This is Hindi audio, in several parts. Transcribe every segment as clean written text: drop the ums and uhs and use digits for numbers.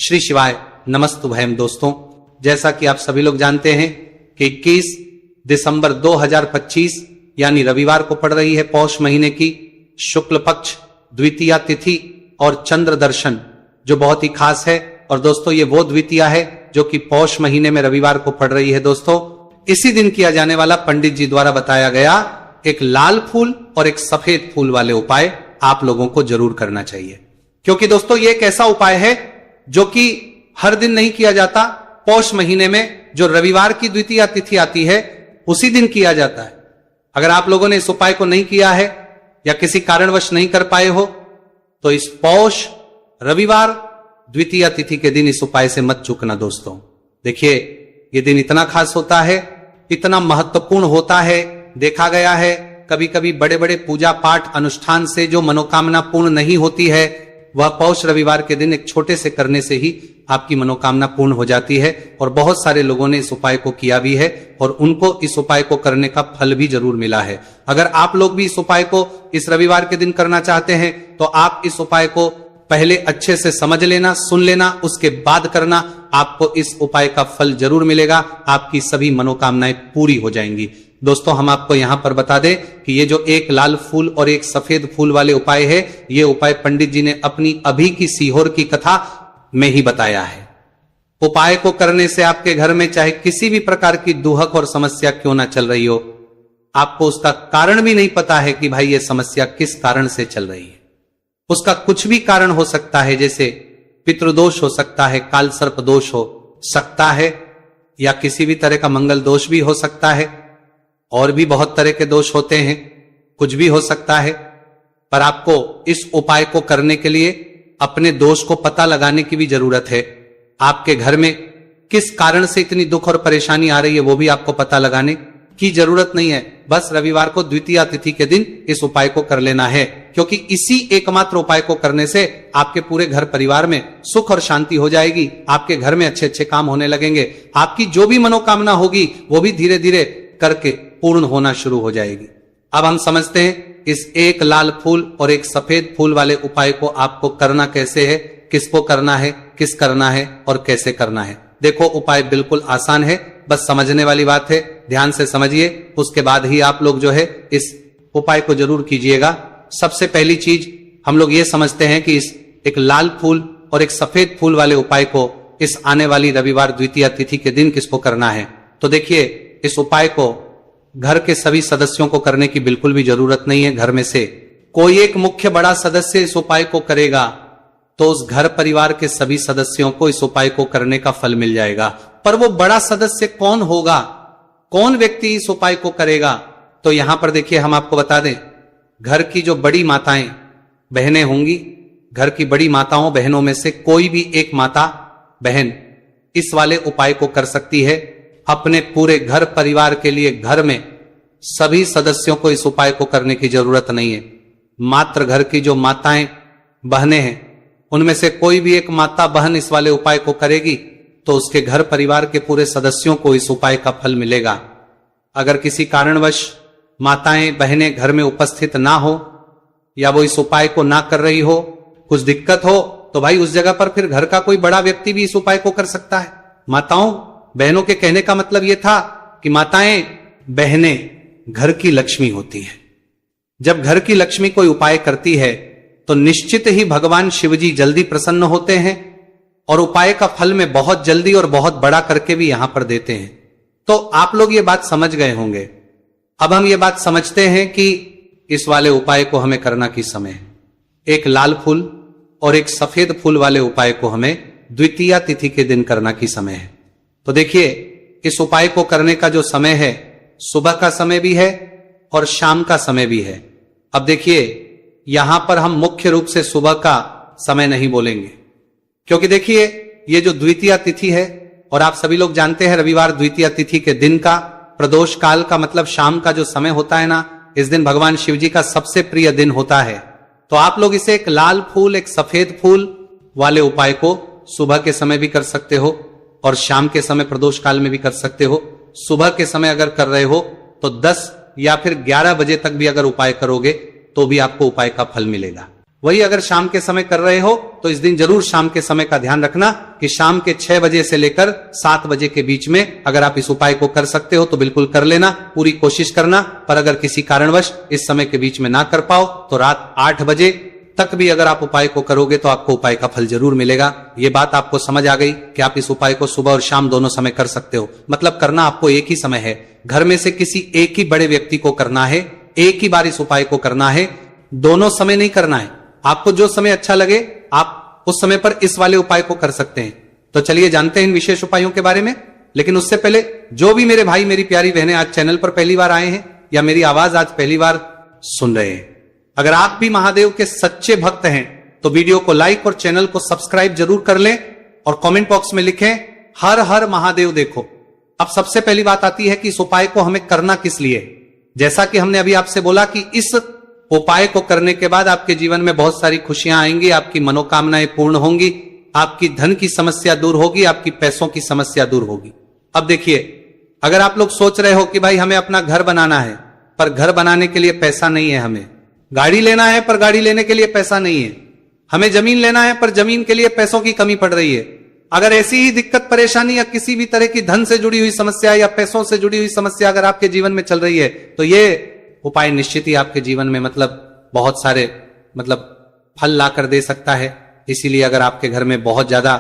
श्री शिवाय नमस्तुभयम। दोस्तों, जैसा कि आप सभी लोग जानते हैं कि 21 दिसंबर 2025 यानी रविवार को पड़ रही है पौष महीने की शुक्ल पक्ष द्वितीया तिथि और चंद्र दर्शन, जो बहुत ही खास है। और दोस्तों, ये वो द्वितीया है जो कि पौष महीने में रविवार को पड़ रही है। दोस्तों, इसी दिन किया जाने वाला पंडित जी द्वारा बताया गया एक लाल फूल और एक सफेद फूल वाले उपाय आप लोगों को जरूर करना चाहिए, क्योंकि दोस्तों ये एक ऐसा उपाय है जो कि हर दिन नहीं किया जाता। पौष महीने में जो रविवार की द्वितीया तिथि आती है उसी दिन किया जाता है। अगर आप लोगों ने इस उपाय को नहीं किया है या किसी कारणवश नहीं कर पाए हो तो इस पौष रविवार द्वितीया तिथि के दिन इस उपाय से मत चूकना। दोस्तों देखिए, ये दिन इतना खास होता है, इतना महत्वपूर्ण होता है। देखा गया है कभी कभी बड़े बड़े पूजा पाठ अनुष्ठान से जो मनोकामना पूर्ण नहीं होती है, वह पौष रविवार के दिन एक छोटे से करने से ही आपकी मनोकामना पूर्ण हो जाती है। और बहुत सारे लोगों ने इस उपाय को किया भी है और उनको इस उपाय को करने का फल भी जरूर मिला है। अगर आप लोग भी इस उपाय को इस रविवार के दिन करना चाहते हैं तो आप इस उपाय को पहले अच्छे से समझ लेना, सुन लेना, उसके बाद करना। आपको इस उपाय का फल जरूर मिलेगा, आपकी सभी मनोकामनाएं पूरी हो जाएंगी। दोस्तों, हम आपको यहां पर बता दें कि ये जो एक लाल फूल और एक सफेद फूल वाले उपाय है, ये उपाय पंडित जी ने अपनी अभी की सीहोर की कथा में ही बताया है। उपाय को करने से आपके घर में चाहे किसी भी प्रकार की दुहक और समस्या क्यों ना चल रही हो, आपको उसका कारण भी नहीं पता है कि भाई ये समस्या किस कारण से चल रही है। उसका कुछ भी कारण हो सकता है, जैसे पितृदोष हो सकता है, काल सर्प दोष हो सकता है, या किसी भी तरह का मंगल दोष भी हो सकता है, और भी बहुत तरह के दोष होते हैं, कुछ भी हो सकता है। पर आपको इस उपाय को करने के लिए अपने दोष को पता लगाने की भी जरूरत है। आपके घर में किस कारण से इतनी दुख और परेशानी आ रही है वो भी आपको पता लगाने की जरूरत नहीं है। बस रविवार को द्वितीया तिथि के दिन इस उपाय को कर लेना है, क्योंकि इसी एकमात्र उपाय को करने से आपके पूरे घर परिवार में सुख और शांति हो जाएगी। आपके घर में अच्छे अच्छे काम होने लगेंगे। आपकी जो भी मनोकामना होगी वो भी धीरे धीरे करके पूर्ण होना शुरू हो जाएगी। अब हम समझते हैं इस एक लाल फूल और एक सफेद फूल वाले उपाय को आपको करना कैसे है, किसको करना है, किस करना है और कैसे करना है। देखो, उपाय बिल्कुल आसान है, बस समझने वाली बात है। ध्यान से समझिए, उसके बाद ही आप लोग जो है इस उपाय को जरूर कीजिएगा। सबसे पहली चीज हम लोग ये समझते हैं कि इस एक लाल फूल और एक सफेद फूल वाले उपाय को इस आने वाली रविवार द्वितीया तिथि के दिन किसको करना है। तो देखिए, इस उपाय को घर के सभी सदस्यों को करने की बिल्कुल भी जरूरत नहीं है। घर में से कोई एक मुख्य बड़ा सदस्य इस उपाय को करेगा तो उस घर परिवार के सभी सदस्यों को इस उपाय को करने का फल मिल जाएगा। पर वो बड़ा सदस्य कौन होगा, कौन व्यक्ति इस उपाय को करेगा, तो यहां पर देखिए हम आपको बता दें, घर की जो बड़ी माताएं बहनें होंगी, घर की बड़ी माताओं बहनों में से कोई भी एक माता बहन इस वाले उपाय को कर सकती है। अपने पूरे घर परिवार के लिए घर में सभी सदस्यों को इस उपाय को करने की जरूरत नहीं है। मात्र घर की जो माताएं बहनें हैं उनमें से कोई भी एक माता बहन इस वाले उपाय को करेगी तो उसके घर परिवार के पूरे सदस्यों को इस उपाय का फल मिलेगा। अगर किसी कारणवश माताएं बहनें घर में उपस्थित ना हो या वो इस उपाय को ना कर रही हो, कुछ दिक्कत हो, तो भाई उस जगह पर फिर घर का कोई बड़ा व्यक्ति भी इस उपाय को कर सकता है। माताओं बहनों के कहने का मतलब यह था कि माताएं बहनें घर की लक्ष्मी होती है। जब घर की लक्ष्मी कोई उपाय करती है तो निश्चित ही भगवान शिवजी जल्दी प्रसन्न होते हैं और उपाय का फल में बहुत जल्दी और बहुत बड़ा करके भी यहां पर देते हैं। तो आप लोग ये बात समझ गए होंगे। अब हम ये बात समझते हैं कि इस वाले उपाय को हमें करना किस समय है। एक लाल फूल और एक सफेद फूल वाले उपाय को हमें द्वितीया तिथि के दिन करना की समय है। तो देखिए, इस उपाय को करने का जो समय है, सुबह का समय भी है और शाम का समय भी है। अब देखिए, यहां पर हम मुख्य रूप से सुबह का समय नहीं बोलेंगे, क्योंकि देखिए ये जो द्वितीया तिथि है, और आप सभी लोग जानते हैं रविवार द्वितीया तिथि के दिन का प्रदोष काल का मतलब शाम का जो समय होता है ना, इस दिन भगवान शिव जी का सबसे प्रिय दिन होता है। तो आप लोग इसे एक लाल फूल एक सफेद फूल वाले उपाय को सुबह के समय भी कर सकते हो और शाम के समय प्रदोष काल में भी कर सकते हो। सुबह के समय अगर कर रहे हो तो 10 या फिर 11 बजे तक भी अगर उपाय करोगे तो भी आपको उपाय का फल मिलेगा। वही अगर शाम के समय कर रहे हो तो इस दिन जरूर शाम के समय का ध्यान रखना कि शाम के 6 बजे से लेकर 7 बजे के बीच में अगर आप इस उपाय को कर सकते हो तो बिल्कुल कर लेना, पूरी कोशिश करना। पर अगर किसी कारणवश इस समय के बीच में ना कर पाओ तो रात 8 बजे तक भी अगर आप उपाय को करोगे तो आपको उपाय का फल जरूर मिलेगा। ये बात आपको समझ आ गई कि आप इस उपाय को सुबह और शाम दोनों समय कर सकते हो। मतलब करना आपको एक ही समय है, घर में से किसी एक ही बड़े व्यक्ति को करना है, एक ही बार इस उपाय को करना है, दोनों समय नहीं करना है। आपको जो समय अच्छा लगे आप उस समय पर इस वाले उपाय को कर सकते हैं। तो चलिए जानते हैं इन विशेष उपायों के बारे में। लेकिन उससे पहले जो भी मेरे भाई मेरी प्यारी बहनें आज चैनल पर पहली बार आए हैं या मेरी आवाज आज पहली बार सुन रहे हैं, अगर आप भी महादेव के सच्चे भक्त हैं तो वीडियो को लाइक और चैनल को सब्सक्राइब जरूर कर लें और कमेंट बॉक्स में लिखें हर हर महादेव। देखो, अब सबसे पहली बात आती है कि इस उपाय को हमें करना किस लिए। जैसा कि हमने अभी आपसे बोला कि इस उपाय को करने के बाद आपके जीवन में बहुत सारी खुशियां आएंगी, आपकी मनोकामनाएं पूर्ण होंगी, आपकी धन की समस्या दूर होगी, आपकी पैसों की समस्या दूर होगी। अब देखिए, अगर आप लोग सोच रहे हो कि भाई हमें अपना घर बनाना है पर घर बनाने के लिए पैसा नहीं है, हमें गाड़ी लेना है पर गाड़ी लेने के लिए पैसा नहीं है, हमें जमीन लेना है पर जमीन के लिए पैसों की कमी पड़ रही है, अगर ऐसी ही दिक्कत परेशानी या किसी भी तरह की धन से जुड़ी हुई समस्या या पैसों से जुड़ी हुई समस्या अगर आपके जीवन में चल रही है तो ये उपाय निश्चित ही आपके जीवन में बहुत सारे फल ला कर दे सकता है। इसीलिए अगर आपके घर में बहुत ज्यादा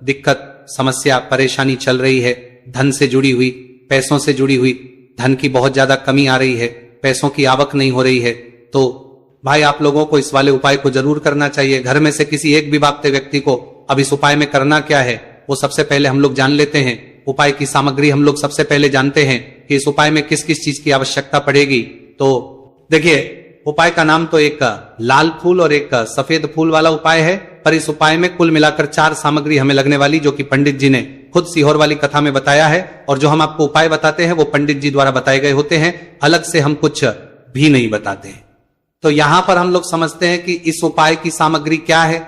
दिक्कत समस्या परेशानी चल रही है, धन से जुड़ी हुई, पैसों से जुड़ी हुई, धन की बहुत ज्यादा कमी आ रही है, पैसों की आवक नहीं हो रही है, तो भाई आप लोगों को इस वाले उपाय को जरूर करना चाहिए। घर में से किसी एक भी भागते व्यक्ति को अब इस उपाय में करना क्या है वो सबसे पहले हम लोग जान लेते हैं। उपाय की सामग्री हम लोग सबसे पहले जानते हैं कि इस उपाय में किस किस चीज की आवश्यकता पड़ेगी। तो देखिए, उपाय का नाम तो एक लाल फूल और एक सफेद फूल वाला उपाय है, पर इस उपाय में कुल मिलाकर 4 सामग्री हमें लगने वाली, जो कि पंडित जी ने खुद सीहोर वाली कथा में बताया है। और जो हम आपको उपाय बताते हैं वो पंडित जी द्वारा बताए गए होते हैं, अलग से हम कुछ भी नहीं बताते हैं। तो यहां पर हम लोग समझते हैं कि इस उपाय की सामग्री क्या है।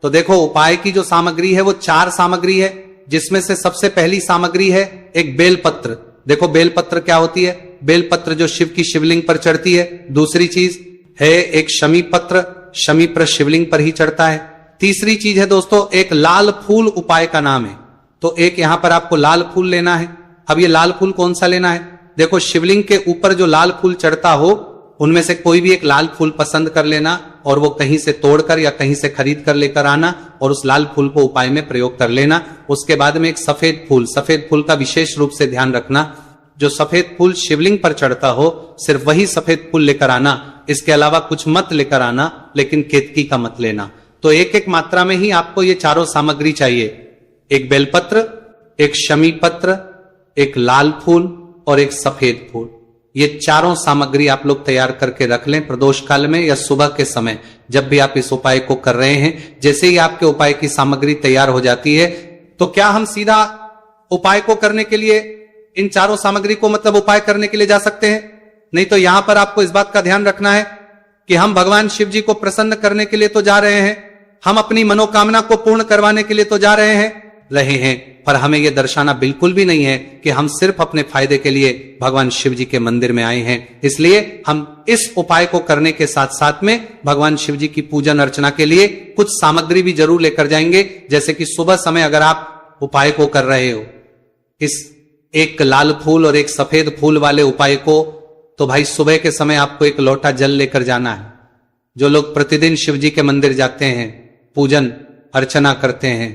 तो देखो, उपाय की जो सामग्री है वो 4 सामग्री है, जिसमें से सबसे पहली सामग्री है एक बेलपत्र। देखो, बेलपत्र क्या होती है? बेलपत्र जो शिव की शिवलिंग पर चढ़ती है। दूसरी चीज है एक शमी पत्र, शमी पर शिवलिंग पर ही चढ़ता है। तीसरी चीज है दोस्तों एक लाल फूल, उपाय का नाम है। तो एक यहां पर आपको लाल फूल लेना है। अब ये लाल फूल कौन सा लेना है? देखो, शिवलिंग के ऊपर जो लाल फूल चढ़ता हो उनमें से कोई भी एक लाल फूल पसंद कर लेना और वो कहीं से तोड़कर या कहीं से खरीद कर लेकर आना और उस लाल फूल को उपाय में प्रयोग कर लेना। उसके बाद में एक सफेद फूल का विशेष रूप से ध्यान रखना, जो सफेद फूल शिवलिंग पर चढ़ता हो सिर्फ वही सफेद फूल लेकर आना, इसके अलावा कुछ मत लेकर आना, लेकिन केतकी का मत लेना। तो एक एक मात्रा में ही आपको ये चारों सामग्री चाहिए, एक बेलपत्र, एक शमी पत्र, एक लाल फूल और एक सफेद फूल। ये चारों सामग्री आप लोग तैयार करके रख लें प्रदोष काल में या सुबह के समय, जब भी आप इस उपाय को कर रहे हैं। जैसे ही आपके उपाय की सामग्री तैयार हो जाती है तो क्या हम सीधा उपाय को करने के लिए इन चारों सामग्री को उपाय करने के लिए जा सकते हैं? नहीं, तो यहां पर आपको इस बात का ध्यान रखना है कि हम भगवान शिव जी को प्रसन्न करने के लिए तो जा रहे हैं, हम अपनी मनोकामना को पूर्ण करवाने के लिए तो जा रहे हैं, पर हमें यह दर्शाना बिल्कुल भी नहीं है कि हम सिर्फ अपने फायदे के लिए भगवान शिव जी के मंदिर में आए हैं। इसलिए हम इस उपाय को करने के साथ साथ में भगवान शिव जी की पूजन अर्चना के लिए कुछ सामग्री भी जरूर लेकर जाएंगे। जैसे कि सुबह समय अगर आप उपाय को कर रहे हो, इस एक लाल फूल और एक सफेद फूल वाले उपाय को, तो भाई सुबह के समय आपको एक लोटा जल लेकर जाना है। जो लोग प्रतिदिन शिव जी के मंदिर जाते हैं, पूजन अर्चना करते हैं,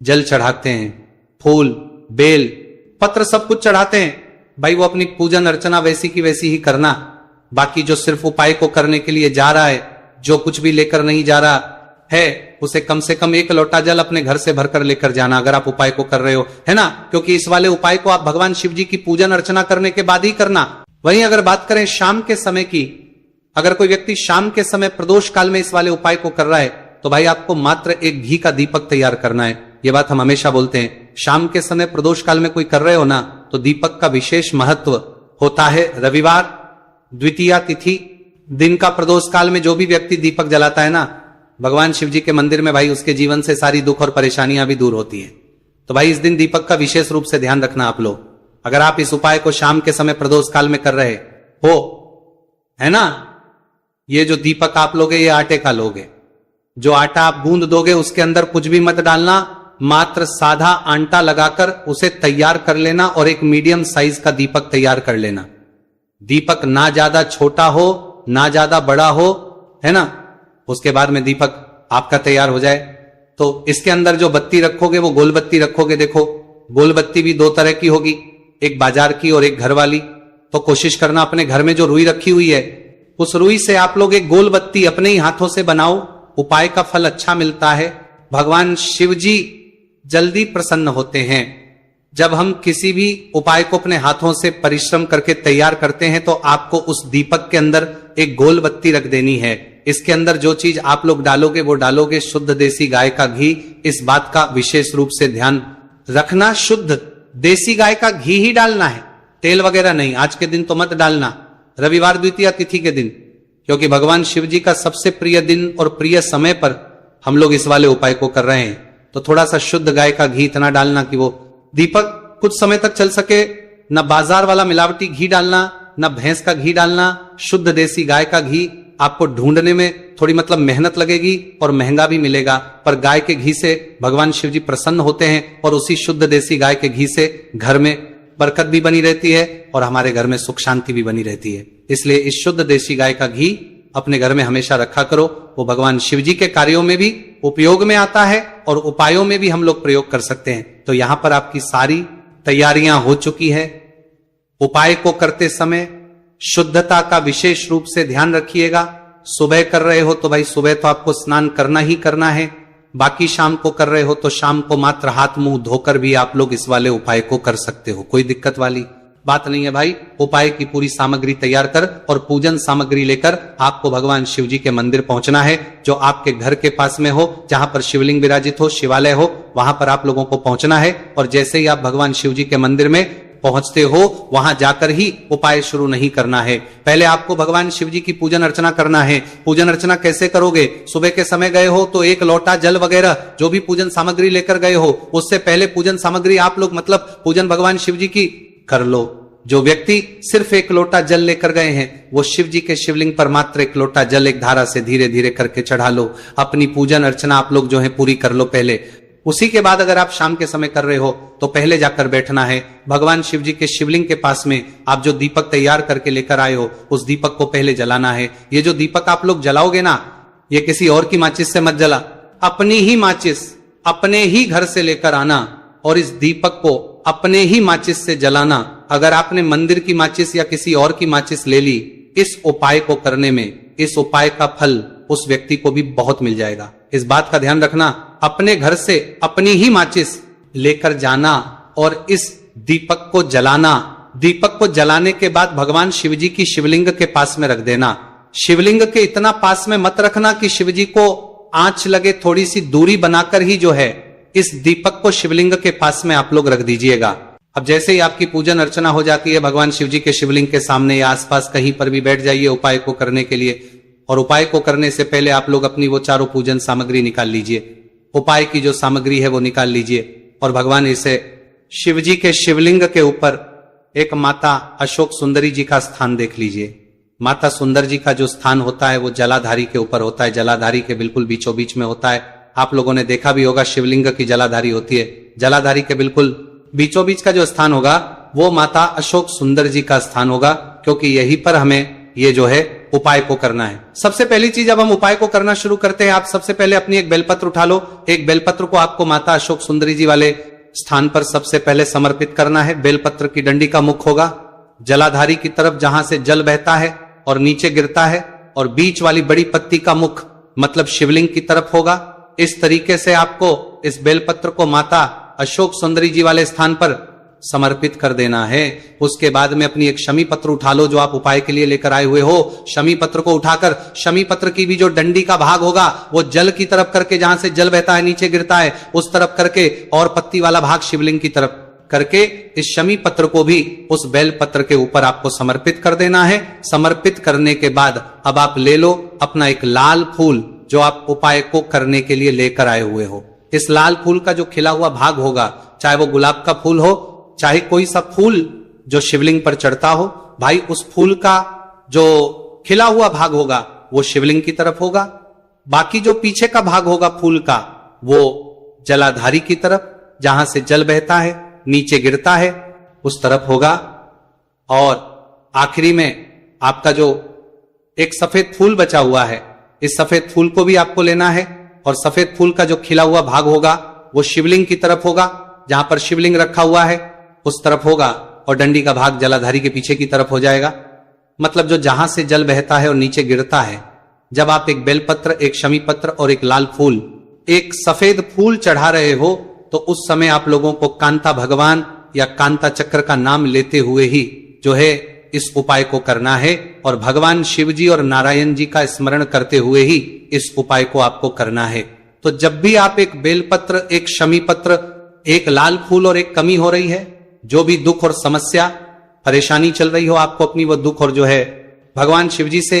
जल चढ़ाते हैं, फूल बेल पत्र सब कुछ चढ़ाते हैं, भाई वो अपनी पूजन अर्चना वैसी की वैसी ही करना। बाकी जो सिर्फ उपाय को करने के लिए जा रहा है, जो कुछ भी लेकर नहीं जा रहा है, उसे कम से कम एक लोटा जल अपने घर से भरकर लेकर जाना, अगर आप उपाय को कर रहे हो, है ना। क्योंकि इस वाले उपाय को आप भगवान शिव जी की पूजन अर्चना करने के बाद ही करना। वहीं अगर बात करें शाम के समय की, अगर कोई व्यक्ति शाम के समय प्रदोष काल में इस वाले उपाय को कर रहा है तो भाई आपको मात्र एक घी का दीपक तैयार करना है। ये बात हम हमेशा बोलते हैं, शाम के समय प्रदोष काल में कोई कर रहे हो ना, तो दीपक का विशेष महत्व होता है। रविवार द्वितीया तिथि दिन का प्रदोष काल में जो भी व्यक्ति दीपक जलाता है ना भगवान शिव जी के मंदिर में, भाई उसके जीवन से सारी दुख और परेशानियां भी दूर होती है। तो भाई इस दिन दीपक का विशेष रूप से ध्यान रखना आप लोग। अगर आप इस उपाय को शाम के समय प्रदोष काल में कर रहे हो, है ना, ये जो दीपक आप लोगे ये आटे का लोगे, जो आटा आप गूंद दोगे उसके अंदर कुछ भी मत डालना, मात्र साधा आटा लगाकर उसे तैयार कर लेना और एक मीडियम साइज का दीपक तैयार कर लेना। दीपक ना ज्यादा छोटा हो ना ज्यादा बड़ा हो, है ना। उसके बाद में दीपक आपका तैयार हो जाए तो इसके अंदर जो बत्ती रखोगे वो गोल बत्ती रखोगे। देखो गोल बत्ती भी दो तरह की होगी, एक बाजार की और एक घर वाली। तो कोशिश करना अपने घर में जो रुई रखी हुई है उस रुई से आप लोग एक गोल बत्ती अपने ही हाथों से बनाओ। उपाय का फल अच्छा मिलता है। भगवान शिव जी जल्दी प्रसन्न होते हैं। जब हम किसी भी उपाय को अपने हाथों से परिश्रम करके तैयार करते हैं तो आपको उस दीपक के अंदर एक गोल बत्ती रख देनी है। इसके अंदर जो चीज आप लोग डालोगे वो डालोगे शुद्ध देसी गाय का घी। इस बात का विशेष रूप से ध्यान रखना, शुद्ध देसी गाय का घी ही डालना है, तेल वगैरह नहीं। आज के दिन तो मत डालना, रविवार द्वितीया तिथि के दिन, क्योंकि भगवान शिव जी का सबसे प्रिय दिन और प्रिय समय पर हम लोग इस वाले उपाय को कर रहे हैं। तो थोड़ा सा शुद्ध गाय का घी इतना डालना कि वो दीपक कुछ समय तक चल सके। न बाजार वाला मिलावटी घी डालना, न भैंस का घी डालना, शुद्ध देसी गाय का घी। आपको ढूंढने में थोड़ी मतलब मेहनत लगेगी और महंगा भी मिलेगा, पर गाय के घी से भगवान शिव जी प्रसन्न होते हैं और उसी शुद्ध देसी गाय के घी से घर में बरकत भी बनी रहती है और हमारे घर में सुख शांति भी बनी रहती है। इसलिए इस शुद्ध देसी गाय का घी अपने घर में हमेशा रखा करो। वो भगवान शिव जी के कार्यों में भी उपयोग में आता है और उपायों में भी हम लोग प्रयोग कर सकते हैं। तो यहां पर आपकी सारी तैयारियां हो चुकी है। उपाय को करते समय शुद्धता का विशेष रूप से ध्यान रखिएगा। सुबह कर रहे हो तो भाई सुबह तो आपको स्नान करना ही करना है। बाकी शाम को कर रहे हो तो शाम को मात्र हाथ मुंह धोकर भी आप लोग इस वाले उपाय को कर सकते हो, कोई दिक्कत वाली बात नहीं है भाई। उपाय की पूरी सामग्री तैयार कर और पूजन सामग्री लेकर आपको भगवान शिव जी के मंदिर पहुंचना है, जो आपके घर के पास में हो, जहां पर शिवलिंग विराजित हो, शिवालय हो, वहां पर आप लोगों को पहुंचना है। और जैसे ही आप भगवान शिव जी के मंदिर में पहुंचते हो वहां जाकर ही उपाय शुरू नहीं करना है। पहले आपको भगवान शिव जी की पूजन अर्चना करना है। पूजन अर्चना कैसे करोगे? सुबह के समय गए हो तो एक लोटा जल वगैरह जो भी पूजन सामग्री लेकर गए हो उससे पहले पूजन सामग्री आप लोग मतलब पूजन भगवान शिव जी की कर लो। जो व्यक्ति सिर्फ एक लोटा जल लेकर गए हैं वो शिव जी के शिवलिंग पर मात्र एक लोटा जल एक धारा से धीरे धीरे करके चढ़ा लो। अपनी पूजन अर्चना आप लोग जो है पूरी कर लो पहले। उसी के बाद अगर आप शाम के समय कर रहे हो तो पहले जाकर बैठना है भगवान शिव जी के शिवलिंग के पास में। आप जो दीपक तैयार करके लेकर आए हो उस दीपक को पहले जलाना है। ये जो दीपक आप लोग जलाओगे ना, ये किसी और की माचिस से मत जला, अपनी ही माचिस अपने ही घर से लेकर आना और इस दीपक को अपने ही माचिस से जलाना। अगर आपने मंदिर की माचिस या किसी और की माचिस ले ली, इस उपाय को करने में इस उपाय का फल उस व्यक्ति को भी बहुत मिल जाएगा। इस बात का ध्यान रखना, अपने घर से अपनी ही माचिस लेकर जाना और इस दीपक को जलाना। दीपक को जलाने के बाद भगवान शिव जी की शिवलिंग के पास में रख देना। शिवलिंग के इतना पास में मत रखना कि शिव जी को आंच लगे, थोड़ी सी दूरी बनाकर ही जो है इस दीपक को शिवलिंग के पास में आप लोग रख दीजिएगा। अब जैसे ही आपकी पूजन अर्चना हो जाती है भगवान शिव जी के शिवलिंग के सामने या आसपास कहीं पर भी बैठ जाइए उपाय को करने के लिए। और उपाय को करने से पहले आप लोग अपनी वो चारों पूजन सामग्री निकाल लीजिए। उपाय की जो सामग्री है वो निकाल लीजिए और भगवान इसे शिव जी के शिवलिंग के ऊपर एक माता अशोक सुंदरी जी का स्थान देख लीजिए। माता सुंदर जी का जो स्थान होता है वो जलाधारी के ऊपर होता है, जलाधारी के बिल्कुल बीचों बीच में होता है। आप लोगों ने देखा भी होगा शिवलिंग की जलाधारी होती है। जलाधारी के बिल्कुल बीचों बीच का जो स्थान होगा वो माता अशोक सुंदर जी का स्थान होगा, क्योंकि यहीं पर हमें ये जो है उपाय को करना है। सबसे पहली चीज जब हम उपाय को करना शुरू करते हैं, आप सबसे पहले अपनी एक बेलपत्र उठा लो। एक बेलपत्र को आपको माता अशोक सुंदरी जी वाले स्थान पर सबसे पहले समर्पित करना है। बेलपत्र की डंडी का मुख होगा जलाधारी की तरफ जहां से जल बहता है और नीचे गिरता है, और बीच वाली बड़ी पत्ती का मुख मतलब शिवलिंग की तरफ होगा। इस तरीके से आपको इस बेलपत्र को माता अशोक सुंदरी जी वाले स्थान पर समर्पित कर देना है। उसके बाद में अपनी एक शमी पत्र उठा लो जो आप उपाय के लिए लेकर आए हुए हो। शमी पत्र को उठाकर शमी पत्र की भी जो डंडी का भाग होगा वो जल की तरफ करके, जहां से जल बहता है नीचे गिरता है उस तरफ करके, और पत्ती वाला भाग शिवलिंग की तरफ करके इस शमी पत्र को भी उस बेल पत्र के ऊपर आपको समर्पित कर देना है। समर्पित करने के बाद अब आप ले लो अपना एक लाल फूल जो आप उपाय को करने के लिए लेकर आए हुए हो। इस लाल फूल का जो खिला हुआ भाग होगा, चाहे वो गुलाब का फूल हो चाहे कोई सा फूल जो शिवलिंग पर चढ़ता हो, भाई उस फूल का जो खिला हुआ भाग होगा वो शिवलिंग की तरफ होगा। बाकी जो पीछे का भाग होगा फूल का वो जलाधारी की तरफ, जहां से जल बहता है नीचे गिरता है उस तरफ होगा। और आखिरी में आपका जो एक सफेद फूल बचा हुआ है, इस सफेद फूल को भी आपको लेना है और सफेद फूल का जो खिला हुआ भाग होगा वो शिवलिंग की तरफ होगा, जहां पर शिवलिंग रखा हुआ है उस तरफ होगा, और डंडी का भाग जलाधारी के पीछे की तरफ हो जाएगा। मतलब जो जहां से जल बहता है और नीचे गिरता है, जब आप एक बेलपत्र, एक शमी पत्र और एक लाल फूल, एक सफेद फूल चढ़ा रहे हो तो उस समय आप लोगों को कांता भगवान या कांता चक्र का नाम लेते हुए ही जो है इस उपाय को करना है, और भगवान शिव जी और नारायण जी का स्मरण करते हुए ही इस उपाय को आपको करना है। तो जब भी आप एक बेलपत्र, एक शमी पत्र, एक लाल फूल और एक कमी हो रही है, जो भी दुख और समस्या परेशानी चल रही हो आपको अपनी, वो दुख और जो है भगवान शिव जी से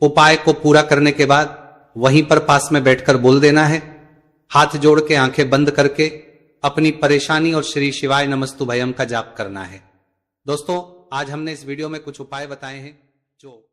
उपाय को पूरा करने के बाद वहीं पर पास में बैठकर बोल देना है, हाथ जोड़ के आंखें बंद करके अपनी परेशानी और श्री शिवाय नमस्तु भयम का जाप करना है। दोस्तों, आज हमने इस वीडियो में कुछ उपाय बताए हैं जो